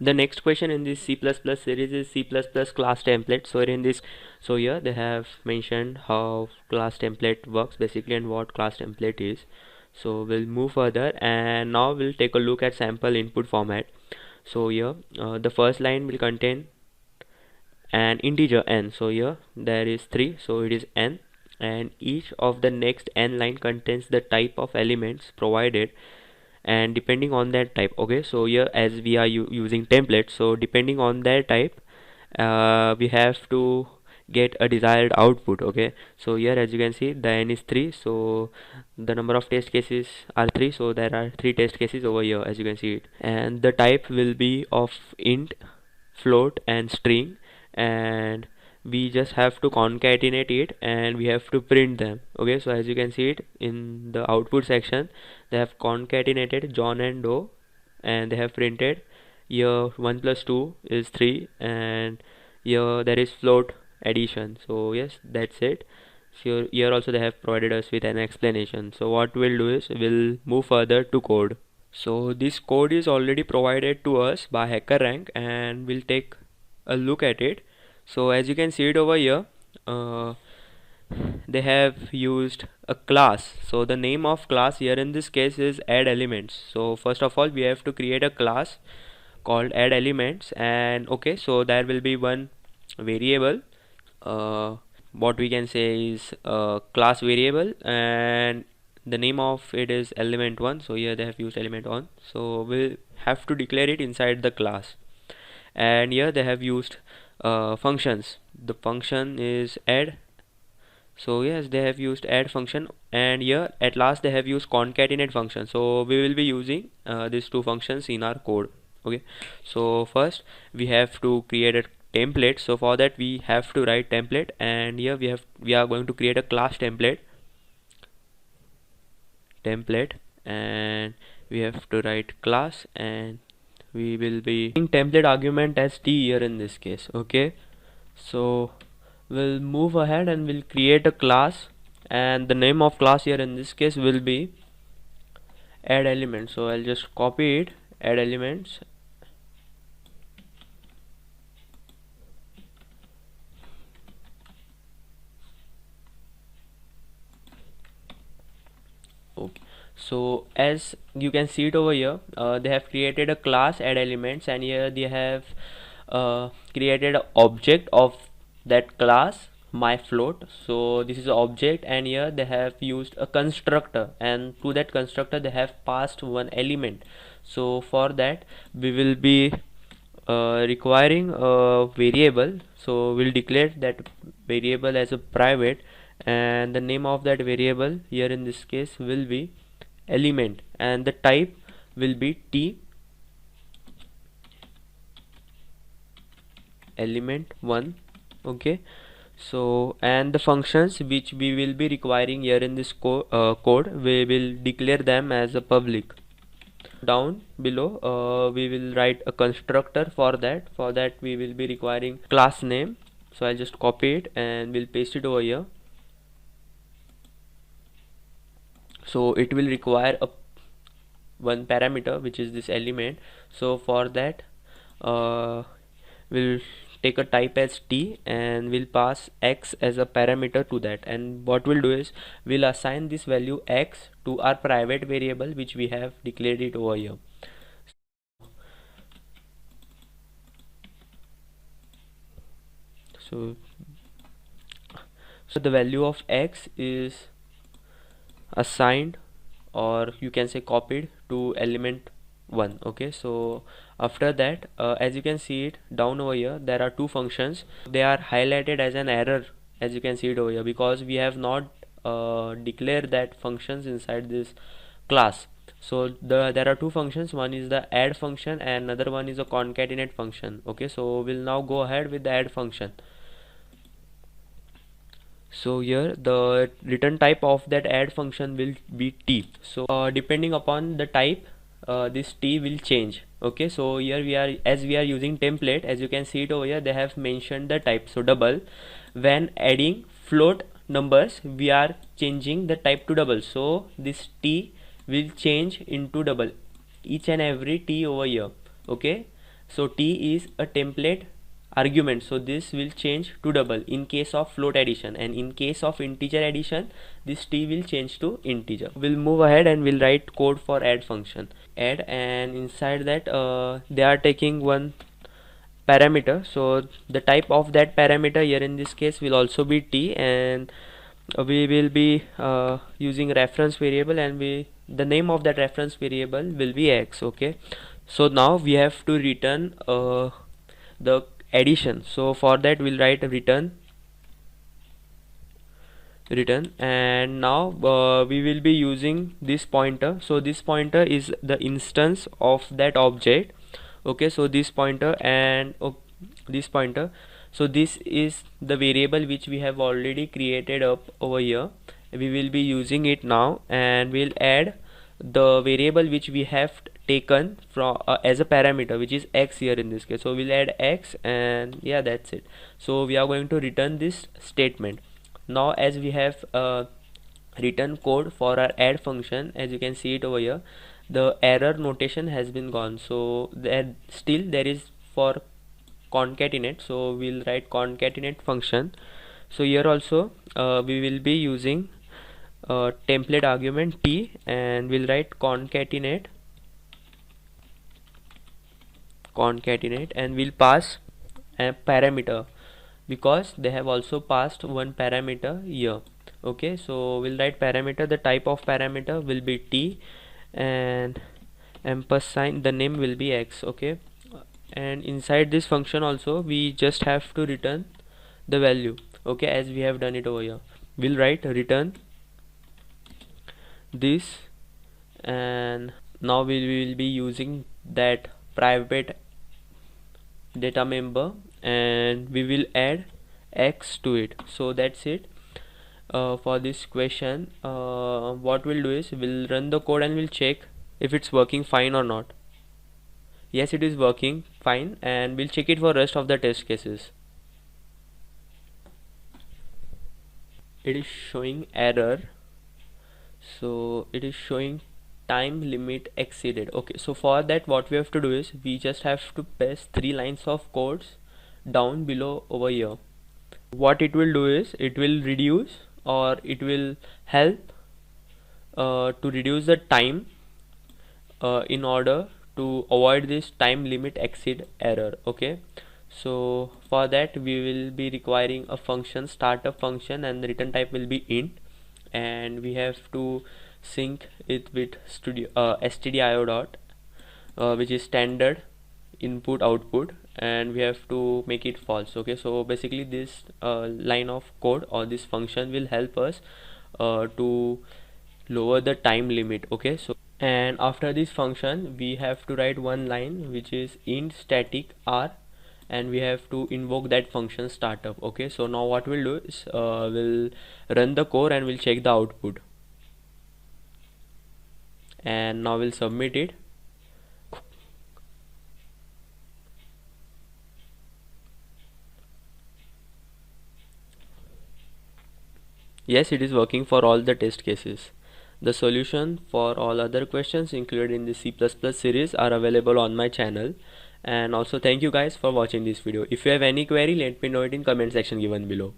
The next question in this C++ series is C++ class template. So here they have mentioned how class template works basically and what class template is. So we'll move further, and now we'll take a look at sample input format. So here the first line will contain an integer n. So here there is 3, so it is n, and each of the next n line contains the type of elements provided, and depending on that type, okay, so here as we are using template, so depending on that type we have to get a desired output. Okay, so here as you can see the n is 3, so the number of test cases are 3, so there are 3 test cases over here as you can see it, and the type will be of int, float and string, and we just have to concatenate it and we have to print them. Okay, so as you can see it in the output section, they have concatenated John and Doe, and they have printed here 1 plus 2 is 3, and here there is float addition. So yes, that's it. So here also they have provided us with an explanation. So what we'll do is we'll move further to code. So this code is already provided to us by HackerRank, and we'll take a look at it. So as you can see it over here, uh, they have used a class. So the name of class here in this case is add elements. So first of all we have to create a class called add elements, and okay, so there will be one variable, what we can say is a class variable, and the name of it is element1. So here they have used element1, so we'll have to declare it inside the class. And here they have used functions. The function is add, so yes, they have used add function, and here at last they have used concatenate function. So we will be using these two functions in our code. Okay, so first we have to create a template. So for that we have to write template, and here we are going to create a class template, and we have to write class, and we will be using template argument as t here in this case. Okay, so we'll move ahead and we'll create a class, and the name of class here in this case will be add elements. So I'll just copy it, add elements, okay. So as you can see it over here, they have created a class add elements, and here they have created an object of that class my float. So this is an object, and here they have used a constructor, and to that constructor they have passed one element. So for that we will be requiring a variable, so we'll declare that variable as a private, and the name of that variable here in this case will be element, and the type will be t element1. Okay, so and the functions which we will be requiring here in this code, we will declare them as a public. Down below we will write a constructor. For that we will be requiring class name. So I'll just copy it and we'll paste it over here. So it will require a one parameter which is this element. So for that we'll take a type as t, and we'll pass x as a parameter to that, and what we'll do is we'll assign this value x to our private variable which we have declared it over here. So the value of x is assigned, or you can say copied, to element 1. Okay, so after that as you can see it down over here, there are two functions. They are highlighted as an error as you can see it over here, because we have not declared that functions inside this class. So there are two functions, one is the add function and another one is a concatenate function. Okay, so we'll now go ahead with the add function. So here the return type of that add function will be t. So depending upon the type this t will change. Okay, so here we are using template, as you can see it over here, they have mentioned the type. So double, when adding float numbers we are changing the type to double, so this t will change into double, each and every t over here. Okay, So t is a template argument, so this will change to double in case of float addition, and in case of integer addition this t will change to integer. We'll move ahead and we'll write code for add function. Add, and inside that they are taking one parameter, so the type of that parameter here in this case will also be t, and we will be using reference variable, and the name of that reference variable will be x. Okay, so now we have to return the addition. So for that we'll write return, and now we will be using this pointer. So this pointer is the instance of that object. Okay, so this pointer and this pointer, so this is the variable which we have already created up over here. We will be using it now, and we'll add the variable which we have taken from as a parameter, which is x here in this case. So we'll add x, and yeah, that's it. So we are going to return this statement. Now as we have written code for our add function, as you can see it over here, the error notation has been gone. So there is for concatenate, so we'll write concatenate function. So here also we will be using template argument t, and we'll write concatenate, and we'll pass a parameter because they have also passed one parameter here. Okay, so we'll write parameter, the type of parameter will be t, and ampersand, the name will be x. Okay, and inside this function also we just have to return the value. Okay, as we have done it over here, we'll write return this, and now we will be using that private data member, and we will add x to it. So that's it for this question. What we'll do is we'll run the code and we'll check if it's working fine or not. Yes, it is working fine, and we'll check it for rest of the test cases. It is showing error, so it is showing time limit exceeded. Okay, so for that what we have to do is we just have to paste 3 lines of codes down below over here. What it will do is it will reduce, or it will help to reduce the time in order to avoid this time limit exceed error. Okay, so for that we will be requiring a function, startup function, and the return type will be int, and we have to sync it with stdio dot which is standard input output, and we have to make it false. Okay, so basically this line of code or this function will help us to lower the time limit. Okay, so and after this function we have to write one line which is int static r, and we have to invoke that function startup. Okay, so now what we'll do is we'll run the code and we'll check the output, and now we'll submit it. Yes, it is working for all the test cases. The solution for all other questions included in the C++ series are available on my channel. And also thank you guys for watching this video. If you have any query, let me know it in comment section given below.